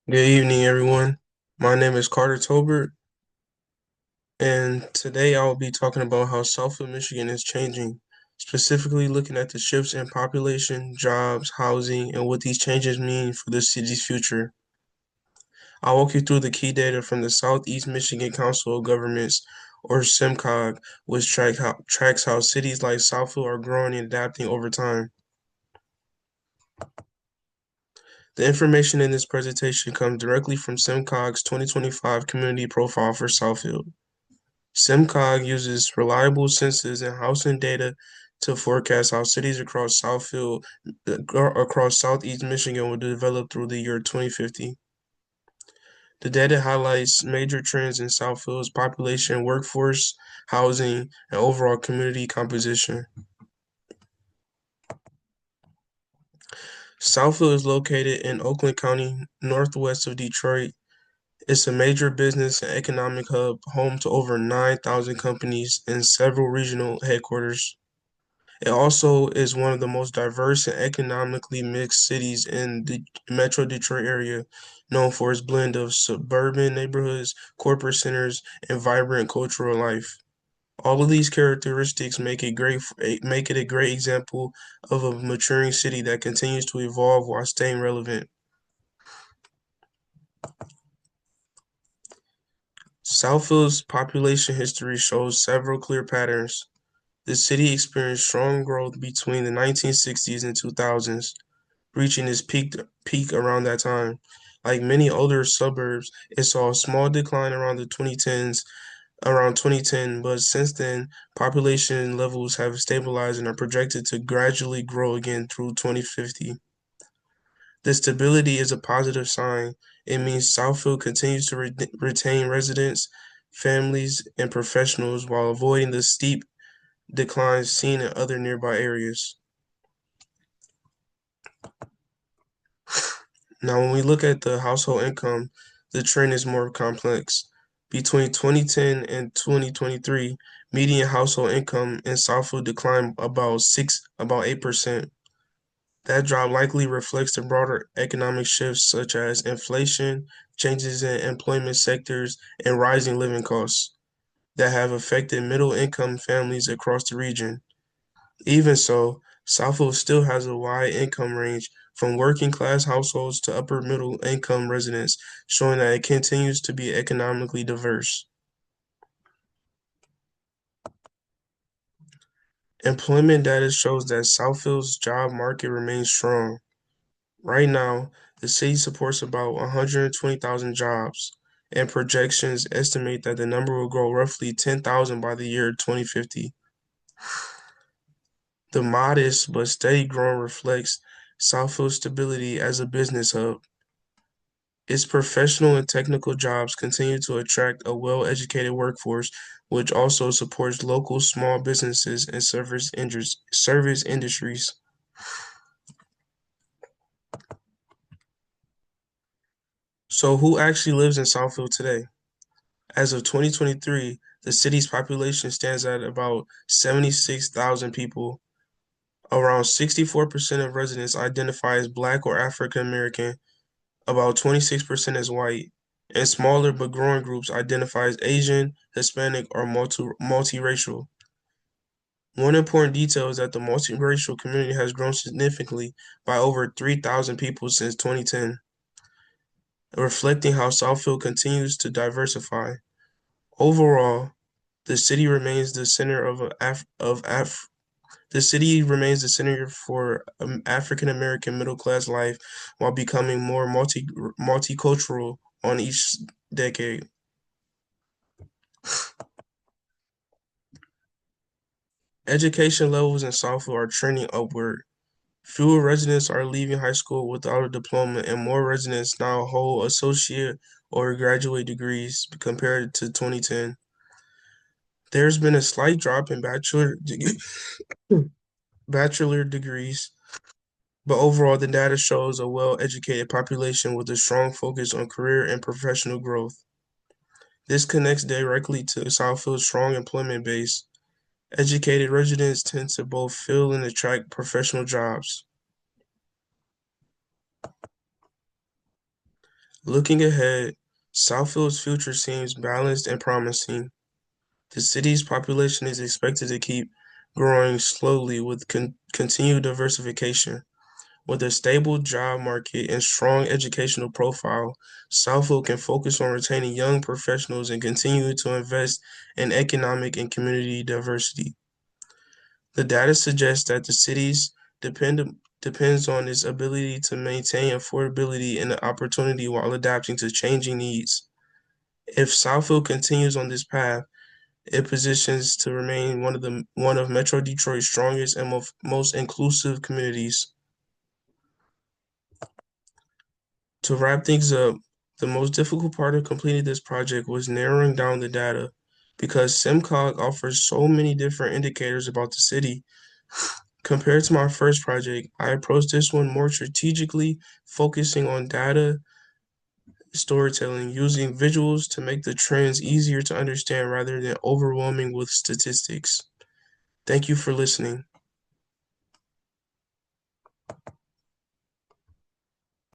Good evening, everyone. My name is Carter Tolbert, and today I will be talking about how Southfield, Michigan is changing, specifically looking at the shifts in population, jobs, housing, and what these changes mean for the city's future. I'll walk you through the key data from the Southeast Michigan Council of Governments, or SIMCOG, which tracks how cities like Southfield are growing and adapting over time. The information in this presentation comes directly from SIMCOG's 2025 Community Profile for Southfield. SIMCOG uses reliable census and housing data to forecast how cities across Southeast Michigan will develop through the year 2050. The data highlights major trends in Southfield's population, workforce, housing, and overall community composition. Southfield is located in Oakland County, northwest of Detroit. It's a major business and economic hub, home to over 9,000 companies and several regional headquarters. It also is one of the most diverse and economically mixed cities in the Metro Detroit area, known for its blend of suburban neighborhoods, corporate centers, and vibrant cultural life. All of these characteristics make it a great example of a maturing city that continues to evolve while staying relevant. Southfield's population history shows several clear patterns. The city experienced strong growth between the 1960s and 2000s, reaching its peak around that time. Like many older suburbs, it saw a small decline around 2010, but since then, population levels have stabilized and are projected to gradually grow again through 2050. This stability is a positive sign. It means Southfield continues to retain residents, families, and professionals while avoiding the steep declines seen in other nearby areas. Now, when we look at the household income, the trend is more complex. Between 2010 and 2023, median household income in Southfield declined about 8%. That drop likely reflects the broader economic shifts such as inflation, changes in employment sectors, and rising living costs that have affected middle-income families across the region. Even so, Southfield still has a wide income range from working class households to upper middle income residents, showing that it continues to be economically diverse. Employment data shows that Southfield's job market remains strong. Right now, the city supports about 120,000 jobs, and projections estimate that the number will grow roughly 10,000 by the year 2050. The modest but steady growth reflects Southfield's stability as a business hub. Its professional and technical jobs continue to attract a well-educated workforce, which also supports local small businesses and service industries. So, who actually lives in Southfield today? As of 2023, the city's population stands at about 76,000 people. Around 64% of residents identify as Black or African American, about 26% as white, and smaller but growing groups identify as Asian, Hispanic, or multiracial. One important detail is that the multiracial community has grown significantly by over 3,000 people since 2010, reflecting how Southfield continues to diversify. Overall, the city remains the center the city remains the center for African American middle class life while becoming more multicultural on each decade. Education levels in Southfield are trending upward. Fewer residents are leaving high school without a diploma, and more residents now hold associate or graduate degrees compared to 2010. There's been a slight drop in bachelor degrees, but overall, the data shows a well-educated population with a strong focus on career and professional growth. This connects directly to Southfield's strong employment base. Educated residents tend to both fill and attract professional jobs. Looking ahead, Southfield's future seems balanced and promising. The city's population is expected to keep growing slowly with continued diversification. With a stable job market and strong educational profile, Southfield can focus on retaining young professionals and continue to invest in economic and community diversity. The data suggests that the city's depends on its ability to maintain affordability and opportunity while adapting to changing needs. If Southfield continues on this path, it positions to remain one of Metro Detroit's strongest and most inclusive communities. To wrap things up, the most difficult part of completing this project was narrowing down the data because SimCog offers so many different indicators about the city. Compared to my first project, I approached this one more strategically, focusing on data storytelling, using visuals to make the trends easier to understand rather than overwhelming with statistics. Thank you for listening.